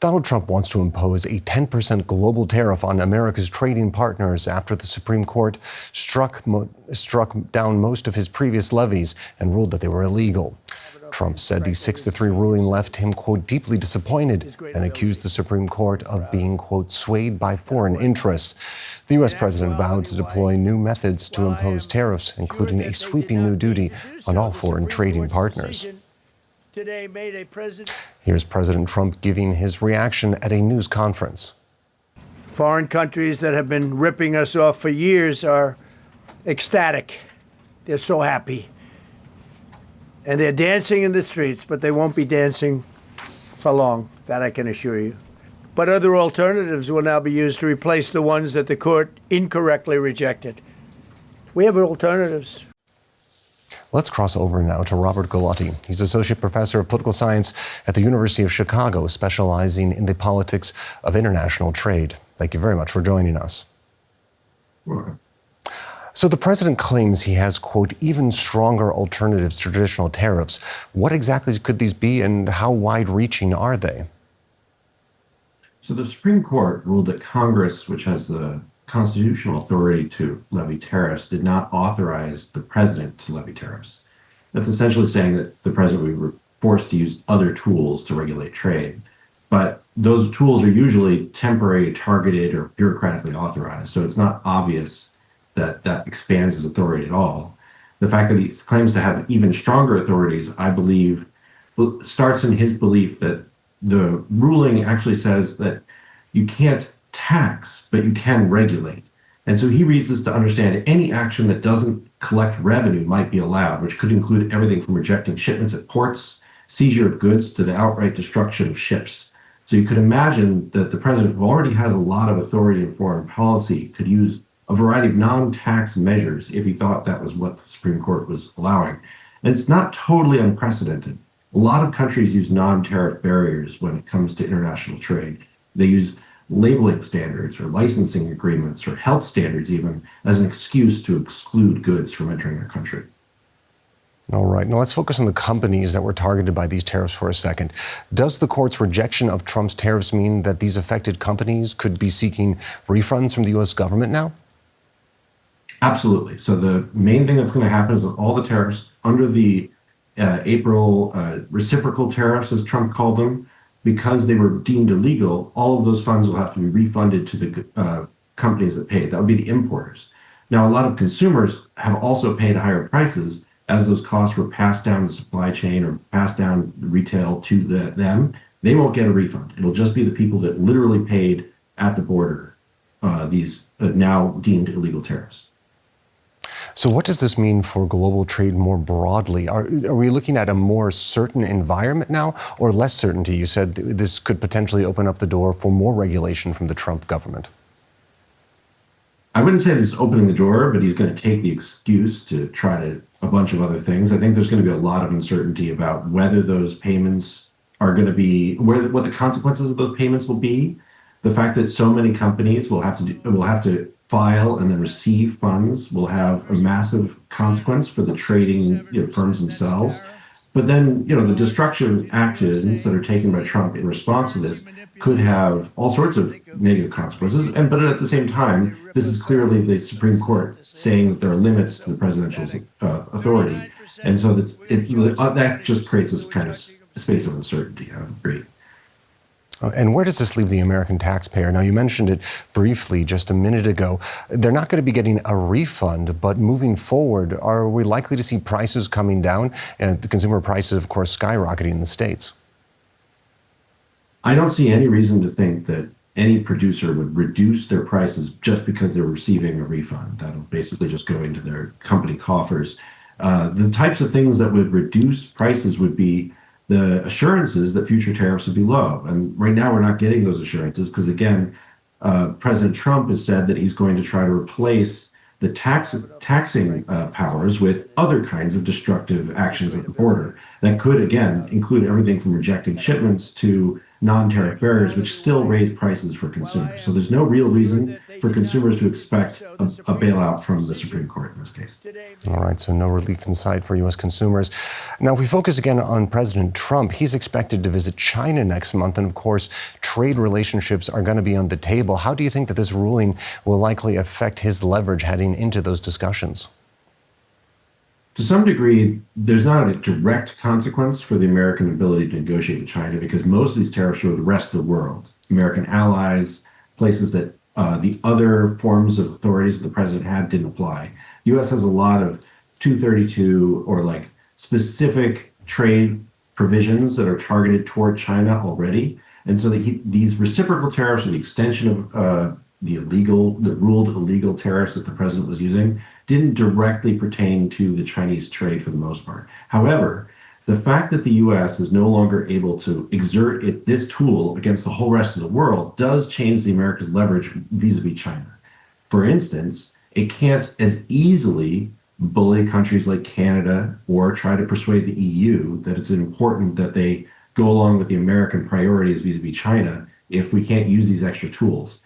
Donald Trump wants to impose a 10% global tariff on America's trading partners after the Supreme Court struck down most of his previous levies and ruled that they were illegal. Trump said the 6-3 ruling left him, quote, deeply disappointed and accused the Supreme Court of being, quote, swayed by foreign interests. The U.S. president vowed to deploy new methods to impose tariffs, including a sweeping new duty on all foreign trading partners. Here's President Trump giving his reaction at a news conference. Foreign countries that have been ripping us off for years are ecstatic. They're so happy. And they're dancing in the streets, but they won't be dancing for long, that I can assure you. But other alternatives will now be used to replace the ones that the court incorrectly rejected. We have alternatives. Let's cross over now to Robert Gulotty. He's Associate Professor of Political Science at the University of Chicago, specializing in the politics of international trade. Thank you very much for joining us. Welcome. So the president claims he has, quote, even stronger alternatives to traditional tariffs. What exactly could these be and how wide-reaching are they? So the Supreme Court ruled that Congress, which has the constitutional authority to levy tariffs, did not authorize the president to levy tariffs. That's essentially saying that the president would be forced to use other tools to regulate trade. But those tools are usually temporary, targeted, or bureaucratically authorized. So it's not obvious that that expands his authority at all. The fact that he claims to have even stronger authorities, I believe, starts in his belief that the ruling actually says that you can't tax, but you can regulate. And so he reads this to understand any action that doesn't collect revenue might be allowed, which could include everything from rejecting shipments at ports, seizure of goods, to the outright destruction of ships. So you could imagine that the president, who already has a lot of authority in foreign policy, could use a variety of non-tax measures if he thought that was what the Supreme Court was allowing. And it's not totally unprecedented. A lot of countries use non-tariff barriers when it comes to international trade. They use labeling standards or licensing agreements or health standards even as an excuse to exclude goods from entering their country. All right. Now let's focus on the companies that were targeted by these tariffs for a second. Does the court's rejection of Trump's tariffs mean that these affected companies could be seeking refunds from the U.S. government now? Absolutely. So the main thing that's going to happen is that all the tariffs under the April reciprocal tariffs, as Trump called them, because they were deemed illegal, all of those funds will have to be refunded to the companies that paid. That would be the importers. Now, a lot of consumers have also paid higher prices as those costs were passed down the supply chain or passed down retail to them. They won't get a refund. It'll just be the people that literally paid at the border these now deemed illegal tariffs. So what does this mean for global trade more broadly? Are we looking at a more certain environment now or less certainty? You said this could potentially open up the door for more regulation from the Trump government. I wouldn't say this is opening the door, but he's going to take the excuse to try a bunch of other things. I think there's going to be a lot of uncertainty about whether those payments are going to be, what the consequences of those payments will be. The fact that so many companies will have to file and then receive funds will have a massive consequence for the trading firms themselves. But then, the destruction actions that are taken by Trump in response to this could have all sorts of negative consequences. But at the same time, this is clearly the Supreme Court saying that there are limits to the presidential authority. And so that just creates this kind of space of uncertainty. I would agree. And where does this leave the American taxpayer? Now, you mentioned it briefly just a minute ago. They're not going to be getting a refund, but moving forward, are we likely to see prices coming down and the consumer prices, of course, skyrocketing in the States? I don't see any reason to think that any producer would reduce their prices just because they're receiving a refund. That'll basically just go into their company coffers. The types of things that would reduce prices would be the assurances that future tariffs would be low. And right now we're not getting those assurances because, again, President Trump has said that he's going to try to replace the taxing powers with other kinds of destructive actions at the border that could, again, include everything from rejecting shipments to non-tariff barriers, which still raise prices for consumers. So there's no real reason for consumers to expect a bailout from the Supreme Court in this case. All right, so no relief in sight for U.S. consumers. Now, if we focus again on President Trump, he's expected to visit China next month, and of course, trade relationships are going to be on the table. How do you think that this ruling will likely affect his leverage heading into those discussions? To some degree, there's not a direct consequence for the American ability to negotiate with China because most of these tariffs are the rest of the world, American allies, places that the other forms of authorities that the president had didn't apply. The U.S. has a lot of 232 or like specific trade provisions that are targeted toward China already. And so these reciprocal tariffs or the extension of the ruled illegal tariffs that the president was using didn't directly pertain to the Chinese trade for the most part. However, the fact that the U.S. is no longer able to exert this tool against the whole rest of the world does change the America's leverage vis-a-vis China. For instance, it can't as easily bully countries like Canada or try to persuade the EU that it's important that they go along with the American priorities vis-a-vis China if we can't use these extra tools.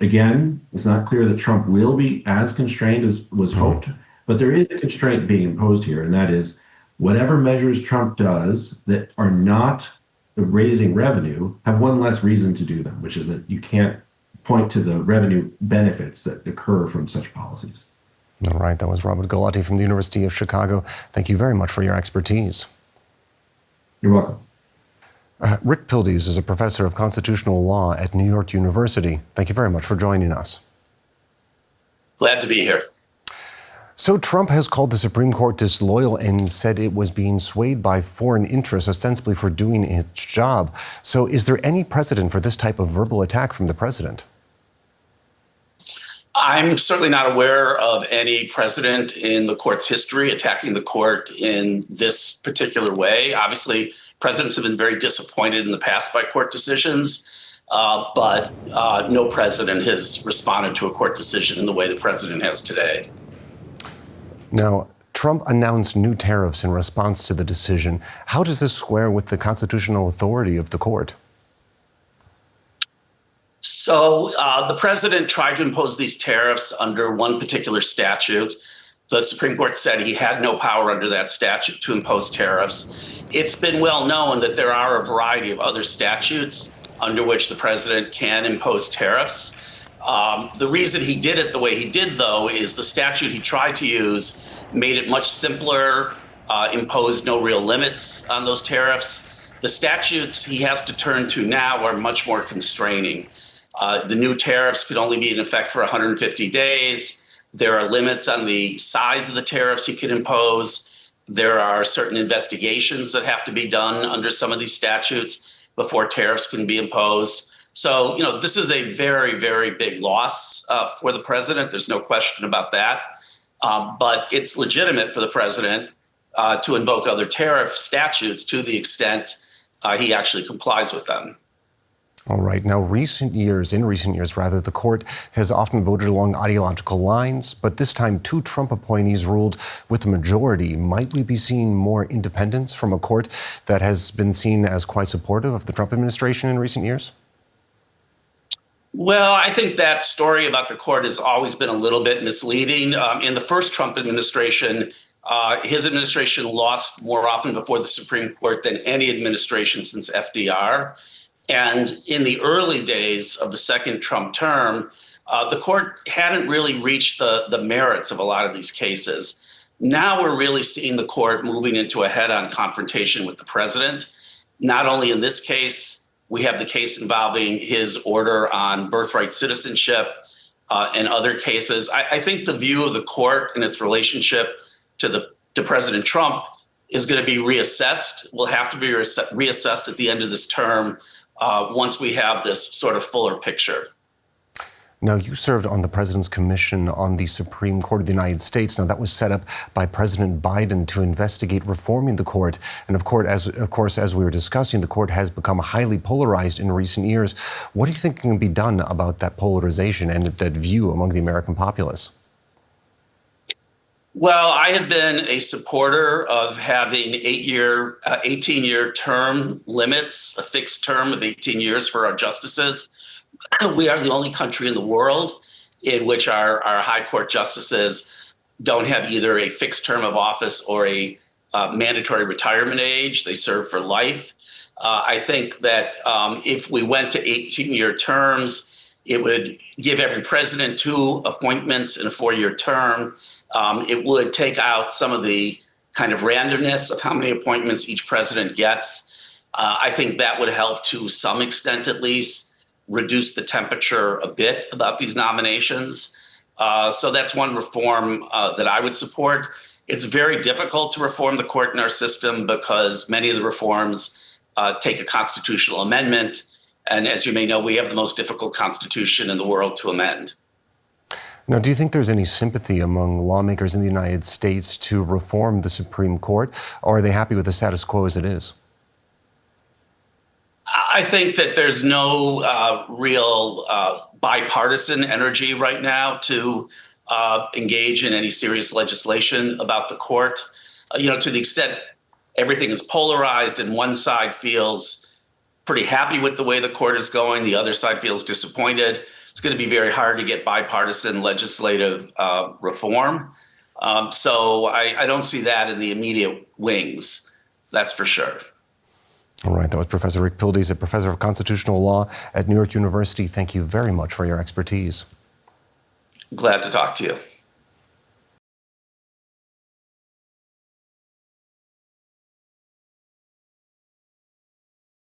Again, it's not clear that Trump will be as constrained as was hoped, but there is a constraint being imposed here, and that is whatever measures Trump does that are not raising revenue have one less reason to do them, which is that you can't point to the revenue benefits that occur from such policies. All right, that was Robert Gulotty from the University of Chicago. Thank you very much for your expertise. You're welcome. Rick Pildes is a professor of constitutional law at New York University. Thank you very much for joining us. Glad to be here. So Trump has called the Supreme Court disloyal and said it was being swayed by foreign interests, ostensibly for doing its job. So is there any precedent for this type of verbal attack from the president? I'm certainly not aware of any precedent in the court's history attacking the court in this particular way. Obviously, presidents have been very disappointed in the past by court decisions, but no president has responded to a court decision in the way the president has today. Now, Trump announced new tariffs in response to the decision. How does this square with the constitutional authority of the court? So the president tried to impose these tariffs under one particular statute. The Supreme Court said he had no power under that statute to impose tariffs. It's been well known that there are a variety of other statutes under which the president can impose tariffs. The reason he did it the way he did, though, is the statute he tried to use made it much simpler, imposed no real limits on those tariffs. The statutes he has to turn to now are much more constraining. The new tariffs could only be in effect for 150 days. There are limits on the size of the tariffs he can impose. There are certain investigations that have to be done under some of these statutes before tariffs can be imposed. So, this is a very, very big loss for the president. There's no question about that. But it's legitimate for the president to invoke other tariff statutes to the extent he actually complies with them. All right. Now, in recent years, the court has often voted along ideological lines, but this time 2 Trump appointees ruled with a majority. Might we be seeing more independence from a court that has been seen as quite supportive of the Trump administration in recent years? Well, I think that story about the court has always been a little bit misleading. In the first Trump administration, his administration lost more often before the Supreme Court than any administration since FDR. And in the early days of the second Trump term, the court hadn't really reached the merits of a lot of these cases. Now we're really seeing the court moving into a head-on confrontation with the president. Not only in this case, we have the case involving his order on birthright citizenship and other cases. I think the view of the court and its relationship to President Trump is going to be reassessed. Will have to be reassessed at the end of this term once we have this sort of fuller picture. Now, you served on the President's Commission on the Supreme Court of the United States. Now, that was set up by President Biden to investigate reforming the court. And of course, as we were discussing, the court has become highly polarized in recent years. What do you think can be done about that polarization and that view among the American populace? Well, I have been a supporter of having 18-year term limits, a fixed term of 18 years for our justices. We are the only country in the world in which our high court justices don't have either a fixed term of office or a mandatory retirement age. They serve for life. I think that if we went to 18-year terms, it would give every president 2 appointments in a 4-year term. It would take out some of the kind of randomness of how many appointments each president gets. I think that would help to some extent, at least, reduce the temperature a bit about these nominations. So that's one reform that I would support. It's very difficult to reform the court in our system because many of the reforms take a constitutional amendment. And as you may know, we have the most difficult constitution in the world to amend. Now, do you think there's any sympathy among lawmakers in the United States to reform the Supreme Court, or are they happy with the status quo as it is? I think that there's no real bipartisan energy right now to engage in any serious legislation about the court. To the extent everything is polarized and one side feels pretty happy with the way the court is going, the other side feels disappointed. It's going to be very hard to get bipartisan legislative reform. So I don't see that in the immediate wings, that's for sure. All right, that was Professor Rick Pildes, a professor of constitutional law at New York University. Thank you very much for your expertise. Glad to talk to you.